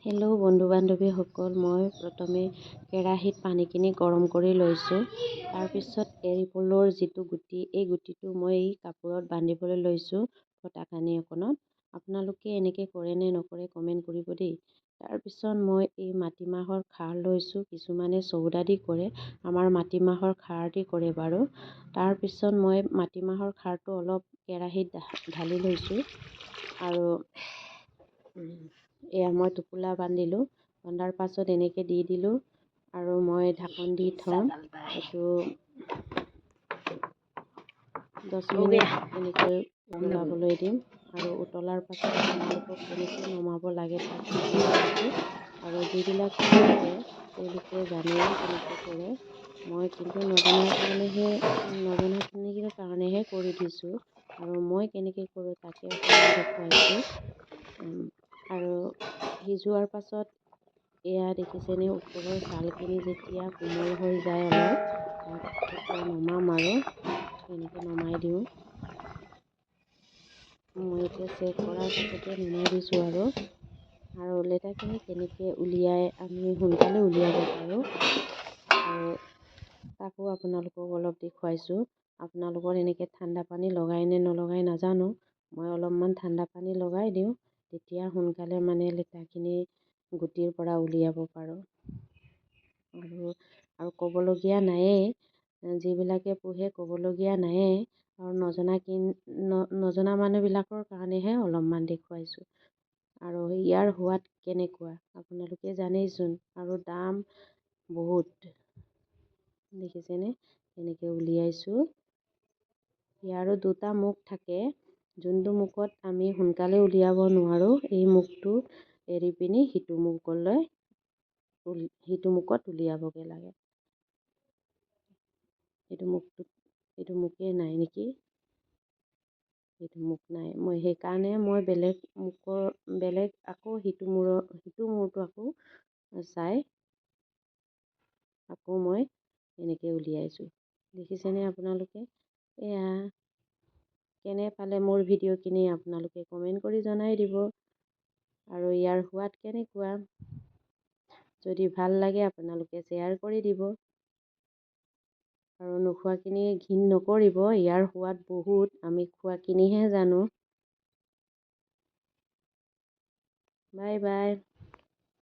Hello' বন্ধু বান্ধৱীসকল, মই প্ৰথমে কেৰাহীত পানীখিনি গৰম কৰি লৈছোঁ। তাৰপিছত এৰী পলুৰ যিটো গুটি, এই গুটিটো মই এই কাপোৰত বান্ধিবলৈ লৈছোঁ ফটাকানি এখনত। আপোনালোকে এনেকৈ কৰে নে নকৰে কমেণ্ট কৰিব দেই। তাৰপিছত মই এই মাটিমাহৰ খাৰ লৈছোঁ। কিছুমানে চৌদা দি কৰে, আমাৰ মাটিমাহৰ খাৰ দি কৰে বাৰু। তাৰপিছত মই মাটিমাহৰ খাৰটো অলপ কেৰাহীত ঢালি লৈছোঁ আৰু এয়া মই টোপোলা বান্ধিলোঁ। বন্ধাৰ পাছত এনেকৈ দি দিলোঁ আৰু মই ঢাকন দি থওঁ। এইটো 10 মিনিট এনেকৈ উতলাবলৈ দিম আৰু উতলাৰ পাছত আপোনালোকক কেনেকৈ নমাব লাগে তাক শিকাই আছোঁ। আৰু যিবিলাকে কৰে তেওঁলোকে জানেই কেনেকৈ কৰে। মই কিন্তু নজনাখিনিৰ কাৰণেহে কৰি দিছোঁ আৰু মই কেনেকৈ কৰোঁ তাকে আপোনাক দেখুৱাইছোঁ। আৰু সিজোৱাৰ পাছত এয়া দেখিছেনে, ওপৰৰ ছালখিনি যেতিয়া কোমল হৈ যায় অলপ, তাক এতিয়া নমাম আৰু এনেকৈ নমাই দিওঁ। মই এতিয়া চেক কৰাৰ পাছতে নমাই দিছোঁ আৰু লেটাখিনি কেনেকৈ উলিয়াই আমি সোনকালে উলিয়াব পাৰোঁ আৰু তাকো আপোনালোকক অলপ দেখুৱাইছোঁ। আপোনালোকৰ এনেকৈ ঠাণ্ডা পানী লগাই নে নলগাই নাজানো। মই অলপমান ঠাণ্ডা পানী লগাই দিওঁ, তেতিয়া সোনকালে মানে লেটাখিনি গুটিৰ পৰা উলিয়াব পাৰোঁ। আৰু ক'বলগীয়া নায়েই, যিবিলাকে পোহে ক'বলগীয়া নায়েই আৰু নজনা মানুহবিলাকৰ কাৰণেহে অলপমান দেখুৱাইছোঁ। আৰু ইয়াৰ সোৱাদ কেনেকুৱা আপোনালোকে জানেইচোন, আৰু দাম বহুত। দেখিছেনে কেনেকৈ উলিয়াইছোঁ। ইয়াৰো দুটা মুখ থাকে, যোনটো মুখত আমি সোনকালে উলিয়াব নোৱাৰোঁ এই মুখটো এৰি পিনি সিটো মুখত উলিয়াবগৈ লাগে। এইটো মুখেই নাই নেকি, এইটো মুখ নাই। মই সেইকাৰণে মই বেলেগ আকৌ সিটো মূৰটো আকৌ চাই আকৌ মই এনেকৈ উলিয়াইছোঁ। দেখিছেনে আপোনালোকে। এয়া কেনে পালে মোৰ ভিডিঅ'খিনি আপোনালোকে কমেণ্ট কৰি জনাই দিব আৰু ইয়াৰ সোৱাদ কেনেকুৱা। যদি ভাল লাগে আপোনালোকে শ্বেয়াৰ কৰি দিব আৰু নোখোৱাখিনি ঘিণ নকৰিব। ইয়াৰ সোৱাদ বহুত, আমি খোৱাখিনিহে জানো। Bye bye.